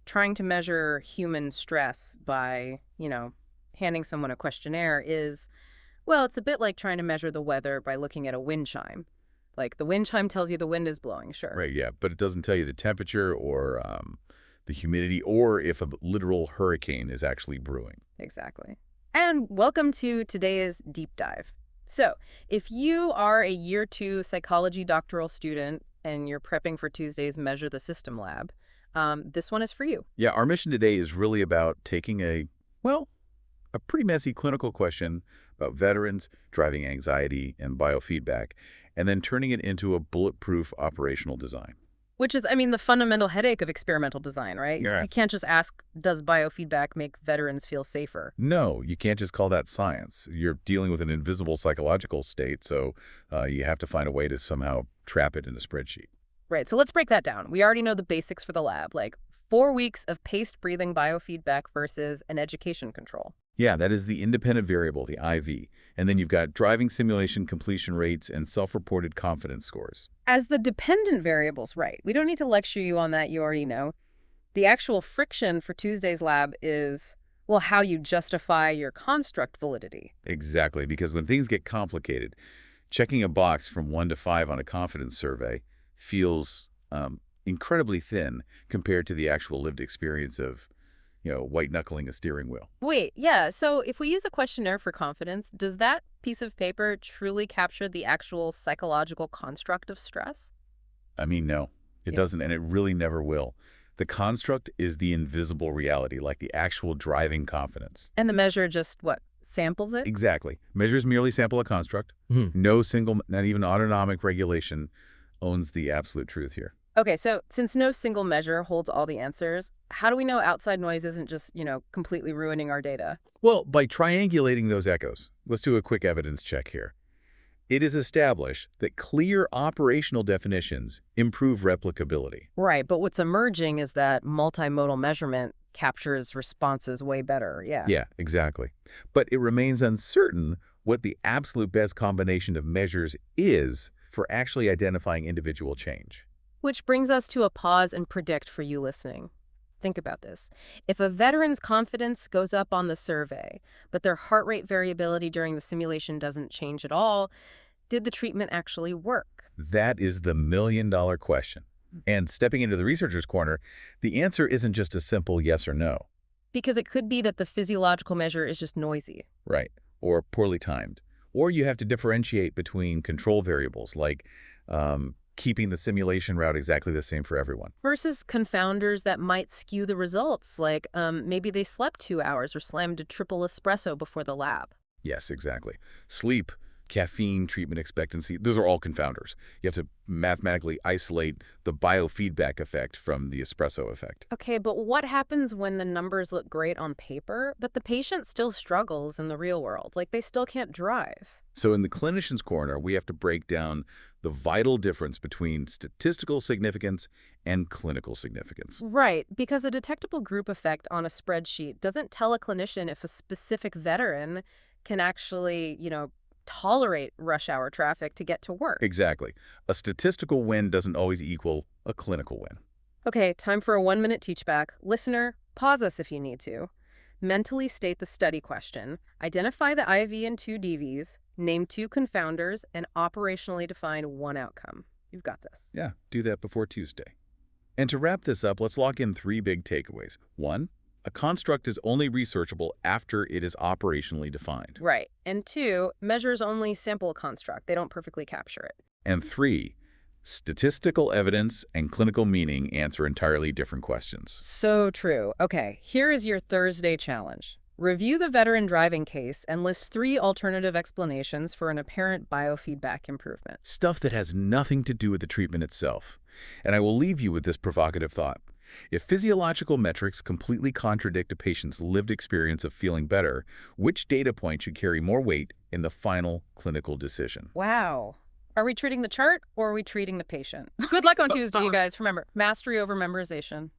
trying to measure human stress by, handing someone a questionnaire is, well, it's a bit like trying to measure the weather by looking at a wind chime. Like, the wind chime tells you the wind is blowing, sure. Right, yeah, but it doesn't tell you the temperature or the humidity or if a literal hurricane is actually brewing. Exactly. And welcome to today's deep dive. So, if you are a year 2 psychology doctoral student and you're prepping for Tuesday's Measure the System lab, this one is for you. Yeah, our mission today is really about taking a pretty messy clinical question about veterans, driving anxiety, and biofeedback, and then turning it into a bulletproof operational design. Which is, the fundamental headache of experimental design, right? Yeah. You can't just ask, does biofeedback make veterans feel safer? No, you can't just call that science. You're dealing with an invisible psychological state, so you have to find a way to somehow trap it in a spreadsheet. Right, so let's break that down. We already know the basics for the lab, like 4 weeks of paced breathing biofeedback versus an education control. Yeah, that is the independent variable, the IV. And then you've got driving simulation completion rates and self-reported confidence scores. As the dependent variables, right. We don't need to lecture you on that, you already know. The actual friction for Tuesday's lab is, well, how you justify your construct validity. Exactly, because when things get complicated, checking a box from 1 to 5 on a confidence survey feels incredibly thin compared to the actual lived experience of white-knuckling a steering wheel. Wait, yeah, so if we use a questionnaire for confidence, does that piece of paper truly capture the actual psychological construct of stress? No, it doesn't, and it really never will. The construct is the invisible reality, like the actual driving confidence. And the measure just, samples it? Exactly. Measures merely sample a construct. No single, not even autonomic regulation owns the absolute truth here. Okay, so since no single measure holds all the answers, how do we know outside noise isn't just, completely ruining our data? Well, by triangulating those echoes. Let's do a quick evidence check here. It is established that clear operational definitions improve replicability. Right, but what's emerging is that multimodal measurement captures responses way better, yeah. Yeah, exactly. But it remains uncertain what the absolute best combination of measures is for actually identifying individual change. Which brings us to a pause and predict for you listening. Think about this. If a veteran's confidence goes up on the survey, but their heart rate variability during the simulation doesn't change at all, did the treatment actually work? That is the million-dollar question. And stepping into the researcher's corner, the answer isn't just a simple yes or no. Because it could be that the physiological measure is just noisy. Right, or poorly timed. Or you have to differentiate between control variables, like keeping the simulation route exactly the same for everyone. Versus confounders that might skew the results, like maybe they slept 2 hours or slammed a triple espresso before the lab. Yes, exactly. Sleep, caffeine, treatment expectancy, those are all confounders. You have to mathematically isolate the biofeedback effect from the espresso effect. Okay, but what happens when the numbers look great on paper, but the patient still struggles in the real world? Like, they still can't drive. So in the clinician's corner, we have to break down the vital difference between statistical significance and clinical significance. Right, because a detectable group effect on a spreadsheet doesn't tell a clinician if a specific veteran can actually, tolerate rush hour traffic to get to work. Exactly. A statistical win doesn't always equal a clinical win. Okay, time for a 1-minute teach back. Listener, pause us if you need to. Mentally state the study question, identify the IV and 2 DVs, name 2 confounders, and operationally define 1 outcome. You've got this. Yeah, do that before Tuesday. And to wrap this up, let's lock in 3 big takeaways. 1, a construct is only researchable after it is operationally defined. Right. And 2, measures only sample a construct. They don't perfectly capture it. And 3, statistical evidence and clinical meaning answer entirely different questions. So true. Okay, here is your Thursday challenge. Review the veteran driving case and list 3 alternative explanations for an apparent biofeedback improvement. Stuff that has nothing to do with the treatment itself. And I will leave you with this provocative thought. If physiological metrics completely contradict a patient's lived experience of feeling better, which data point should carry more weight in the final clinical decision? Wow. Are we treating the chart or are we treating the patient? Good luck on Tuesday, you guys. Remember, mastery over memorization.